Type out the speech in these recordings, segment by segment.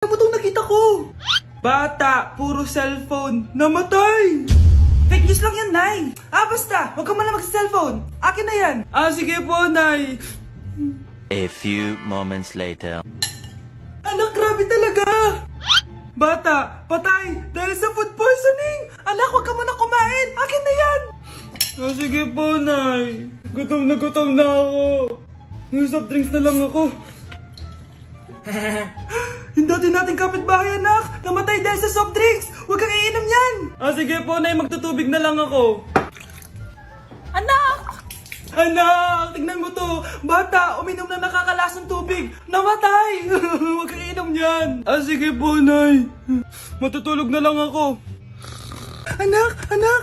Ano itong nakita ko? Bata, puro cellphone, namatay! Fake news lang yan, Nay! Basta, huwag ka man lang mag-cellphone. Akin na yan. Sige po, Nay. A few moments later. Anak, grabe talaga! Bata, patay dahil sa food poisoning! Anak, huwag ka muna kumain! Akin na yan! Sige po, Nay. Gutom na ako. Yung soft drinks na lang ako. Yung dati nating kapitbahay, anak! Namatay dahil sa soft drinks! Huwag kang iinom yan! Sige po, Nay. Magtutubig na lang ako. Anak! Anak! Tignan mo to! Bata! Uminom na nakakalasang tubig! Namatay! Huwag kang iinom yan! Sige po, Nay. Matutulog na lang ako. Anak! Anak!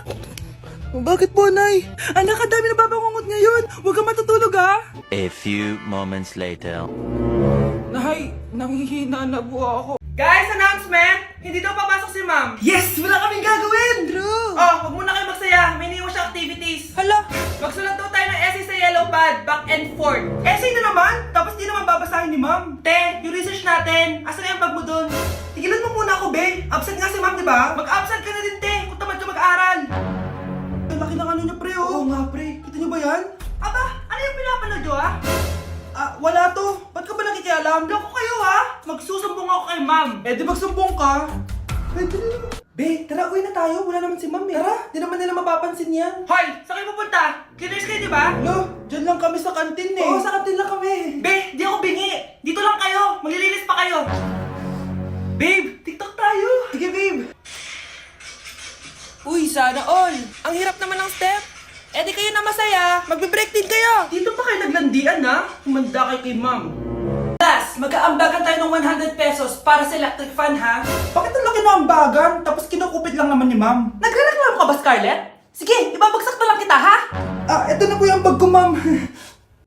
Bakit po, Nay? Anak, ang dami na babangungot ngayon! Huwag kang matutulog, ha? A few moments later. Nay, nanghihina na po ako. Guys, announcement! Hindi daw papasok si Ma'am. Yes! Wala kaming gagawin! True! Huwag muna kayo magsaya. May iniwan siya activities. Hala! Magsulat daw tayo ng essay sa yellow pad, back and forth. Essay na naman? Tapos di naman babasahin ni Ma'am. Te, yung research natin. Asan na yung bag mo dun? Tigilan mo muna ako, be. Absent nga si Ma'am, di ba? Mag-absent ka na din, te. Kung tamad ka mag-aaral. Ang laki ng ano niya, pre, oh. Oo nga, pre. Kita niyo ba yan? Aba, ano yung pinapanood nyo, ha? Wala to. Ba't ka ba nakikialam? Loko kayo, ha? Magsusumbong ako kay Ma'am. Di magsumbong ka. Be, tara, uwi na tayo. Wala naman si Ma'am, eh. Tara, di naman nila mapapansin yan. Hoy, saan kayo pupunta? Cleaners kayo, di ba? No, dyan lang kami sa kantin, eh. Oo, sa kantin lang kami. Be, di ako bingi. Dito lang kayo. Maglilinis pa kayo. Babe, TikTok tayo. Sige, babe. Uy, sana all! Ang hirap naman ng step! Di kayo na masaya! Magbe-break din kayo! Dito pa kayo naglandian, ha? Humanda kayo kay Ma'am. Last, mag-aambagan tayo ng 100 pesos para sa electric fan, ha? Bakit ang laki ng ambagan? Tapos kinukupit lang naman ni Ma'am. Nagre-reklamo ka ba, Scarlett? Sige, ibabagsak na lang kita, ha? Eto na po yung bag ko, Ma'am.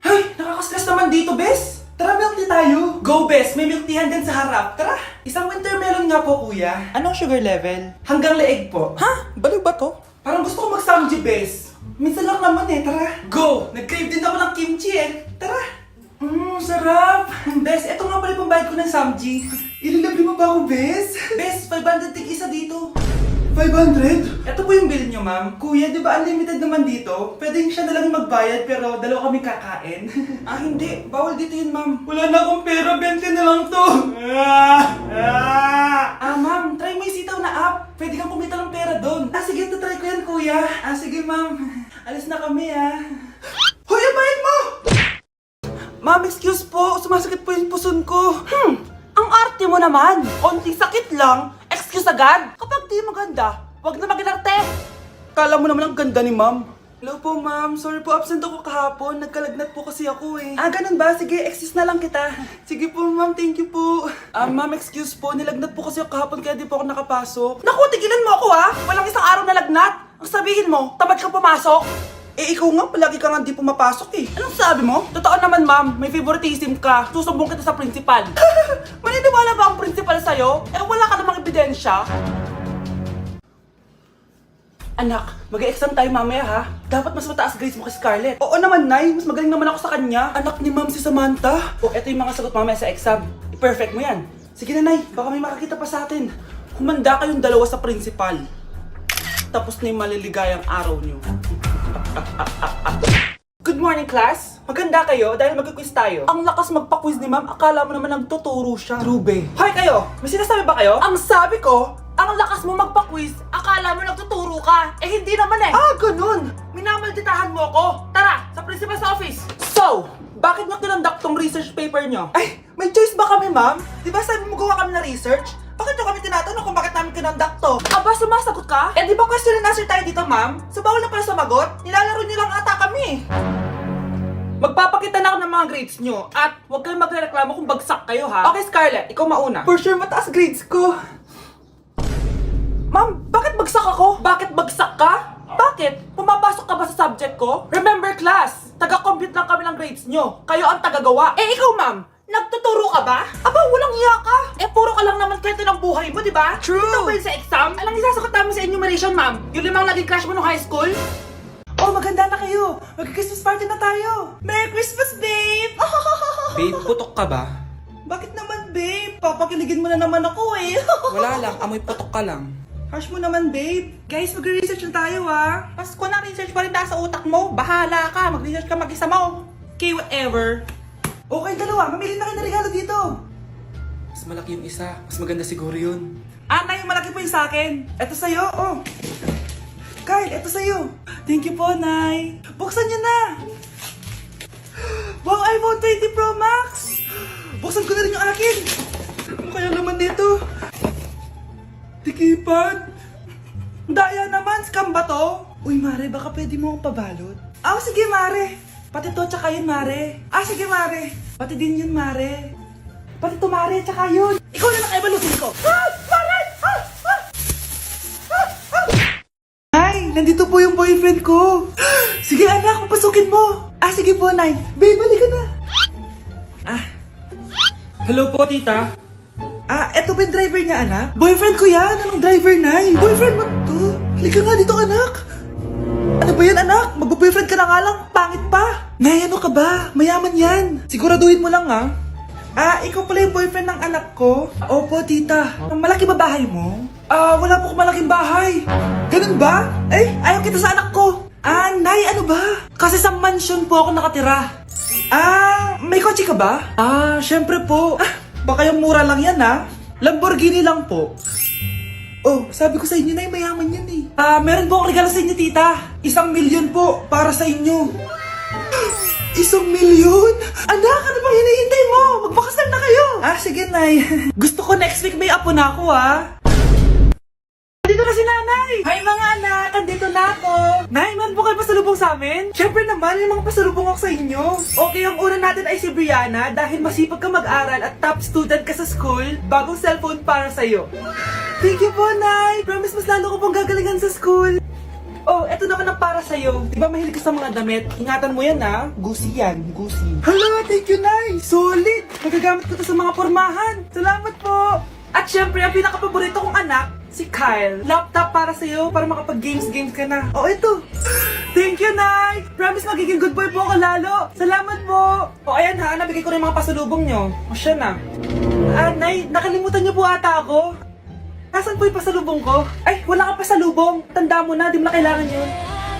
Ay, nakaka-stress naman dito, Bes. Tara, milk tea tayo. Go, Bes. May milk teahan din sa harap. Tara. Isang winter melon nga po, kuya. Anong sugar level? Hanggang leeg po. Ha? Baliw ba to? Parang gusto ko mag-samji, Bes. Minsan lang naman eh, tara. Go! Nag-crave din ako ng kimchi eh. Tara. Sarap. Bes, eto nga pala yung pambayad ko ng samji. Ililibre mo ba ako, Bes? Bes, 500 tig isa dito. 500? Ito po yung bill nyo, ma'am. Kuya, di ba unlimited naman dito? Pwede siya na lang yung magbayad pero dalawa kami kakain. Hindi. Bawal dito yun, ma'am. Wala na akong pera. 20 na lang to. Ma'am, try mo yung sitaw na app. Pwede kang kumita ng pera doon. Sige, try ko yan, kuya. Sige, ma'am. Alis na kami, Hoy, abayin mo! Ma'am, excuse po. Sumasakit po yung puson ko. Ang arte mo naman! Konting sakit lang, excuse agad! Kapag di maganda, wag na mag-inarte! Kala mo naman ang ganda ni ma'am. Hello po, ma'am. Sorry po, absent ako kahapon. Nagkalagnat po kasi ako eh. Ganun ba? Sige, excuse na lang kita. Sige po, ma'am. Thank you po. Ma'am, excuse po. Nilagnat po kasi ako kahapon kaya di po ako nakapasok. Naku, tigilan mo ako ha! Walang isang araw na lagnat! Ang sabihin mo, tamad kang pumasok! Ikaw nga, palagi ka nga di pumapasok eh. Anong sabi mo? Totoo naman ma'am, may favoritism ka. Susumbong kita sa principal. Maniniwala ba ang principal sa'yo? Wala ka namang ebidensya. Anak, mag-e-exam tayo mamaya ha. Dapat mas mataas grades mo kay Scarlett. Oo naman, Nay. Mas magaling naman ako sa kanya. Anak ni ma'am si Samantha. Eto yung mga sagot mamaya sa exam. I-perfect mo yan. Sige na, Nay. Baka may makakita pa sa atin. Humanda kayong dalawa sa principal. Tapos na yung maliligayang araw niyo. Good morning, class. Maganda kayo dahil mag-quiz tayo. Ang lakas magpa-quiz ni ma'am. Akala mo naman nagtuturo siya. Rube. Hoy kayo! May sinasabi ba kayo? Ang sabi ko, ang lakas mo magpa-quiz, akala mo nagtuturo ka. Hindi naman eh. Ganun! Minamalditahan mo ako. Tara, sa principal's office. So, bakit nyo tinandak tong research paper nyo? May choice ba kami, ma'am? Di ba sabi mo gawa kami na research? Bakit nyo kami tinatanong kung bakit namin kinandak to? Aba, sumasagot ka? Di ba question and answer tayo dito, ma'am? So, bawal na pala sumagot? Nilalaro nyo lang ata kami. Magpapakita na ako ng mga grades nyo at huwag kayong magreklamo kung bagsak kayo, ha? Okay, Scarlett, ikaw mauna. For sure, mataas grades ko. Ma'am, bakit bagsak ako? Bakit bagsak ka? Bakit? Pumapasok ka ba sa subject ko? Remember, class, taga-compute lang kami ng grades nyo. Kayo ang tagagawa. Ikaw, ma'am, nagtuturo ka ba? Aba, walang iya ka. Puro ka lang naman kwento ng buhay mo, di ba? True. Ito ba yun sa exam? Alang isasagot namin sa enumeration, ma'am. Yung 5 naging crush mo nung high school? Maganda na kayo. Mag-Christmas party na tayo. Merry Christmas, babe! Babe, putok ka ba? Bakit naman, babe? Papakiligin mo na naman ako eh. Wala lang, amoy putok ka lang. Hush mo naman, babe. Guys, mag-research na tayo, ah. Pasko na, research pa rin sa utak mo. Bahala ka, mag-research ka mag-isa mo. Okay, whatever. Okay, dalawa. Mamili na kayo ng regalo dito. Mas malaki yung isa. Mas maganda siguro yun. Nay, malaki po yung sa akin. Ito sa'yo, oh. Kyle, ito sa'yo. Thank you po, Nay. Buksan niyo na. Wow, iPhone 20 Pro Max. Buksan ko na rin yung akin. Ano kaya naman dito? Tikipan. Daya naman, scam ba to? Uy, Mare, baka pwede mo akong pabalot. Sige, Mare. Pati to, tsaka yun, Mare. Sige, Mare. Pati din yun, Mare. Pati to, Mare, tsaka yun. Ikaw na lang balutin ko. Mare! Nay, nandito po yung boyfriend ko. Sige, anak, papasukin mo. Sige po, Nay. Babe, balik ka na. Hello po, tita. Eto ba yung driver niya, anak? Boyfriend ko yan. Anong driver, Nay? Boyfriend mo to? Halika nga dito, anak. Ano ba yan, anak? Magbo-boyfriend ka na nga lang. Pangit pa. Nay, ano ka ba? Mayaman yan. Siguraduhin mo lang, ha? Ikaw pala yung boyfriend ng anak ko? Opo, tita. Malaki ba bahay mo? Wala po akong malaking bahay. Ganun ba? Ayaw kita sa anak ko. Nay, ano ba? Kasi sa mansion po ako nakatira. May kotse ka ba? Syempre po. Baka yung mura lang yan, ha? Lamborghini lang po. Oh, sabi ko sa inyo, Nay, mayaman yan eh. Meron po akong regalo sa inyo, tita. 1,000,000 po para sa inyo. 1,000,000? Anak, ano bang hinihintay mo? Magpakasal na kayo. Sige, Nay. Gusto ko next week may apo na ako, Dito na si Nanay! Hi mga anak! Andito na ako! Nay, meron po kayo pasalubong sa amin? Siyempre naman, may mga pasalubong ako sa inyo. Okay, ang una natin ay si Brianna dahil masipag ka mag-aral at top student ka sa school. Bagong cellphone para sa'yo. Thank you po, Nay! Promise mas lalo ko pong gagalingan sa school. Oh, eto naman ang para sa'yo. Diba mahilig ka sa mga damit? Ingatan mo yan, Gucci yan, Gucci. Hala, thank you, Nay! Solid! Magagamit ko to sa mga pormahan. Salamat po! At syempre, ang pinaka-paborito kong anak, si Kyle. Laptop para sa'yo, para makapag-games ka na. Oh, ito. Thank you, Nay! Promise magiging good boy po ako lalo. Salamat po. Ayan nabigay ko na yung mga pasalubong nyo. Siya na. Nay, nakalimutan nyo po ata ako. Nasaan po yung pasalubong ko? Wala kang pasalubong. Tanda mo na, di mo na kailangan yun.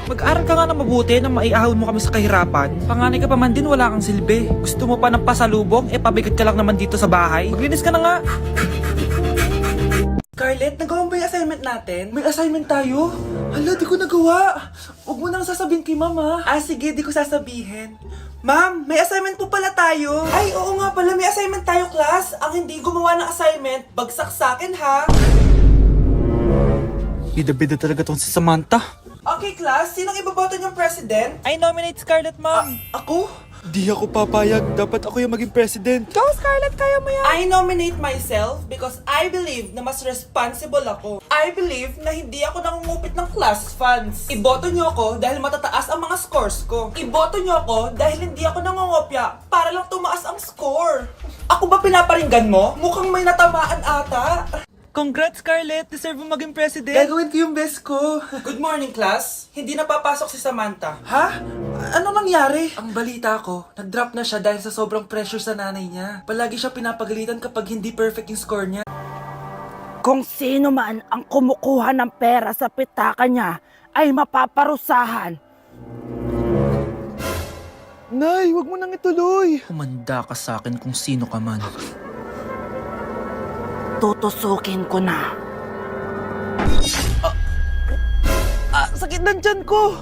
Mag-aral ka nga na mabuti na maiahon mo kami sa kahirapan. Panganay ka pa man din, wala kang silbi. Gusto mo pa ng pasalubong? Pabigat ka lang naman dito sa bahay. Maglinis ka na nga. Scarlett, nagawa mo ba yung assignment natin? May assignment tayo? Hala, di ko nagawa. Huwag mo nang sasabihin kay Mama. Sige, di ko sasabihin. Ma'am, may assignment po pala tayo. Oo nga pala, may assignment tayo, class. Ang hindi gumawa ng assignment, bagsak sa akin, ha? Bida-bida talaga tong si Samantha. Okay, class. Sinong iboboto niyong president? I nominate Scarlett, ma'am. Ako? Di ako papayag. Dapat ako yung maging president. Go, Scarlett! Kaya mo yan! I nominate myself because I believe na mas responsible ako. I believe na hindi ako nangungupit ng class funds. Iboto niyo ako dahil matataas ang mga scores ko. Iboto niyo ako dahil hindi ako nangungopya para lang tumaas ang score. Ako ba pinaparinggan mo? Mukhang may natamaan ata. Congrats, Scarlett! Deserve mo maging president. Gagawin ko yung best ko. Good morning, class. Hindi na papasok si Samantha. Ha? Ano nangyari? Ang balita ko, nag-drop na siya dahil sa sobrang pressure sa nanay niya. Palagi siya pinapagalitan kapag hindi perfect yung score niya. Kung sino man ang kumukuha ng pera sa pitaka niya ay mapaparusahan. Nay, wag mo nang ituloy. Humanda ka sa akin kung sino ka man. Tutusukin ko na. Sakit ng tiyan ko!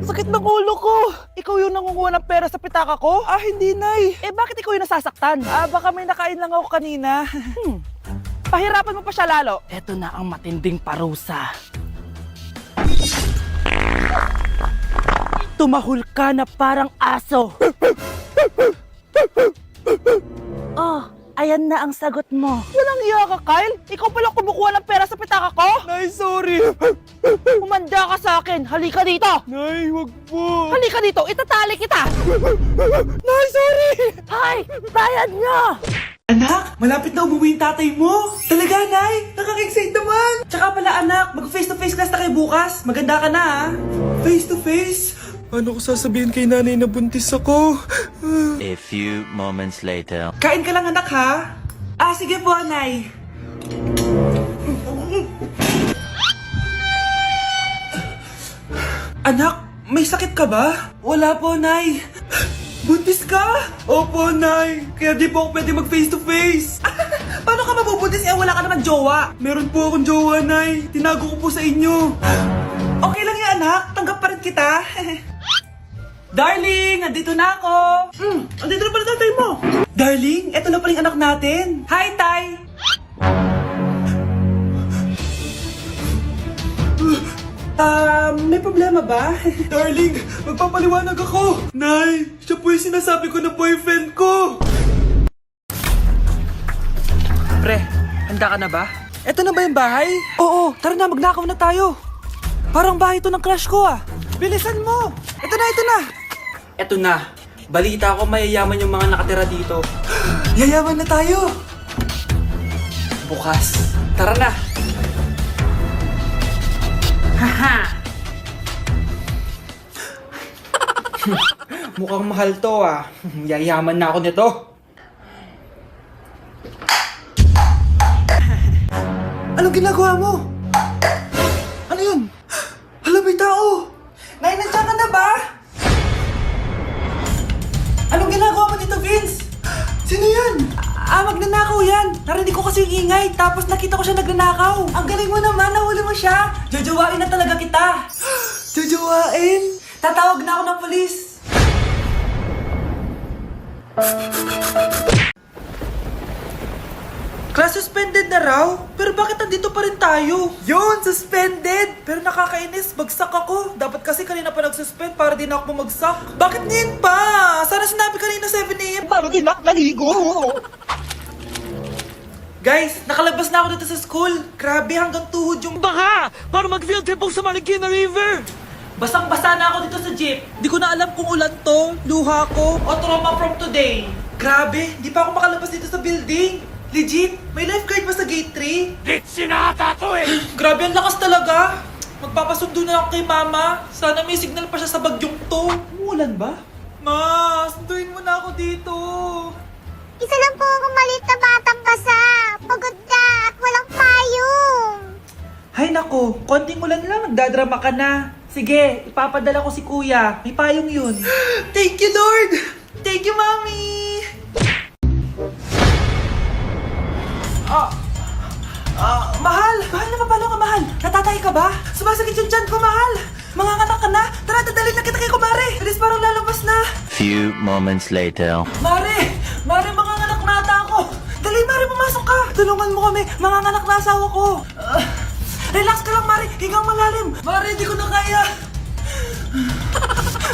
Sakit ng ulo ko! Ikaw yung nangunguha ng pera sa pitaka ko? Hindi, Nay. Bakit ikaw yung nasasaktan? Baka may nakain lang ako kanina. Pahirapan mo pa siya lalo. Ito na ang matinding parusa. Tumahol ka na parang aso. Ayan na ang sagot mo. Walang iya ka, Kyle? Ikaw pala kumukuha ng pera sa pitaka ko? Nay, sorry. Umanda ka sa akin. Halika dito. Nay, wag po. Halika dito. Itatali kita. Nay, sorry. Hay! Bayad niyo! Anak, malapit na umuwi yung tatay mo. Talaga, Nay? Nakaka-excite naman. Tsaka pala, anak, mag-face-to-face class na kayo bukas. Maganda ka na, ha? Face-to-face? Ano ko sasabihin kay nanay na buntis ako? A few moments later. Kain ka lang anak ha? Sige po, Nay. Anak, may sakit ka ba? Wala po, Nay. Buntis ka? Opo, Nay. Kaya di po ako pwede mag face to face. Paano ka mabubuntis wala ka naman jowa? Meron po akong jowa, Nay. Tinago ko po sa inyo. Okay lang yan, anak. Tanggap pa rin kita. Darling, andito na ako. Andito na pala tatay mo. Darling, eto na pala yung anak natin. Hi, Tay. May problema ba? Darling, magpapaliwanag ako. Nay, siya po yung sinasabi ko na boyfriend ko. Pre, handa ka na ba? Eto na ba yung bahay? Oo, tara na, magnakaw na tayo. Parang bahay to ng crush ko ah. Bilisan mo. Ito na, ito na. Eto na. Balita ko mayayaman yung mga nakatira dito. Yayaman na tayo. Bukas. Tara na. Haha. Mukhang mahal to ah. Yayaman na ako nito. Anong ginagawa mo? Ano yun? Hala, may tao! Nay, nandiyan ka na ba? Anong ginagawa mo dito, Vince? Sino yan? Magnanakaw yan. Narinig ko kasi yung ingay, tapos nakita ko siya nagnanakaw. Ang galing mo naman, nahuli mo siya. Jojowain na talaga kita. Jojowain? Tatawag na ako ng polis. Class suspended na raw? Pero bakit nandito pa rin tayo? Yun, suspended! Pero nakakainis, bagsak ako. Dapat kasi kanina pa nag-suspend para di na ako bumagsak. Bakit ngayon pa? Sana sinabi kanina 7 AM. Para di na ako naligo. Guys, nakalabas na ako dito sa school. Grabe, hanggang tuhod yung baha! Para mag-field trip sa Marikina River! Basang-basa na ako dito sa jeep. Di ko na alam kung ulan to, luha ko, o trauma from today. Grabe, di pa ako makalabas dito sa building. Legit, may lifeguard ba sa gate 3? Dit sinata to eh! Grabe, ang lakas talaga. Magpapasundo na ako kay mama. Sana may signal pa siya sa bagyong to. Umulan ba? Ma, sunduin mo na ako dito. Isa lang po akong maliit na batang basa. Pagod na at walang payong. Hay nako, konting ulan lang, nagdadrama ka na. Sige, ipapadala ko si kuya. May payong yun. Thank you, Lord! Thank you, Mommy! Mahal! Mahal na mapalo ka, mahal! Natatay ka ba? Sumasakit yung tiyan ko, mahal! Manganganak ka na? Tara, dadalhin na kita kay kumare! Alis, parang lalabas na! Few moments later. Mare! Mare, manganganak na ata ako! Dali, Mare, pumasok ka! Tulungan mo kami! Manganganak na asawa ko! Relax ka lang, Mare! Higang malalim! Mare, hindi ko na kaya!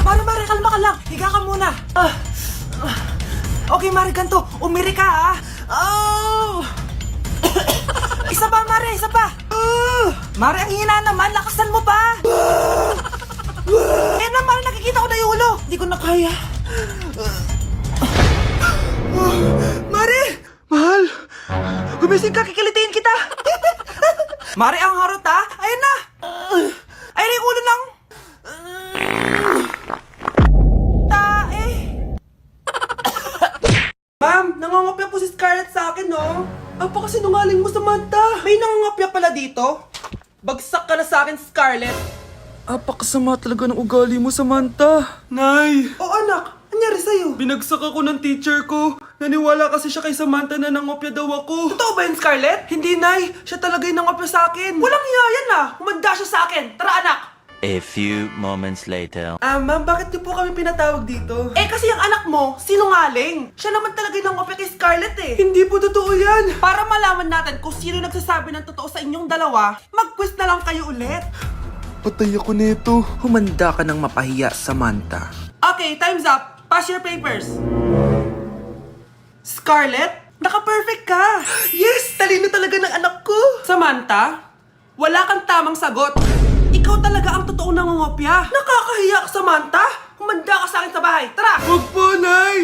Mare, kalma ka lang! Higa ka muna! Okay, Mare, ganito! Umiri ka, ah! Isa pa, Mare! Isa pa! Mare, ang hina naman! Lakasan mo pa! Ayan na, Mare! Nakikita ko na yung ulo! Hindi ko na kaya! Mare! Mahal! Gumising ka! Kikilitiin kita! Mare, ang harot ha! Ayan na! Ayan na yung ulo lang! Tae! Ma'am, nangangopya po si Scarlett sa akin, no? Apakasinungaling mo, Samantha! May nangangopya pala dito? Bagsak ka na sa akin, Scarlett! Apakasama talaga ng ugali mo, Samantha! Nay! O anak, anyari sa'yo? Binagsak ako ng teacher ko. Naniwala kasi siya kay Samantha na nangopya daw ako. Totoo ba yun, Scarlett? Hindi, Nay. Siya talaga yung nangopya sa akin. Walang hiya yan ah. Humanda siya sa akin. Tara, anak! A few moments later. Ma'am, bakit niyo po kami pinatawag dito? Kasi yung anak mo, sinungaling. Siya naman talaga yung nangopya kay Scarlett eh. Hindi po totoo yan. Para malaman natin kung sino nagsasabi ng totoo sa inyong dalawa, mag-quiz na lang kayo ulit. Patay ako nito. Humanda ka ng mapahiya, Samantha. Okay, time's up. Pass your papers. Scarlett, naka-perfect ka. Yes, talino talaga ng anak ko. Samantha, wala kang tamang sagot. Ikaw talaga ang totoong nangungopya. Nakakahiya ka, Samantha. Humanda ka sa akin sa bahay. Tara! Wag po, Nay!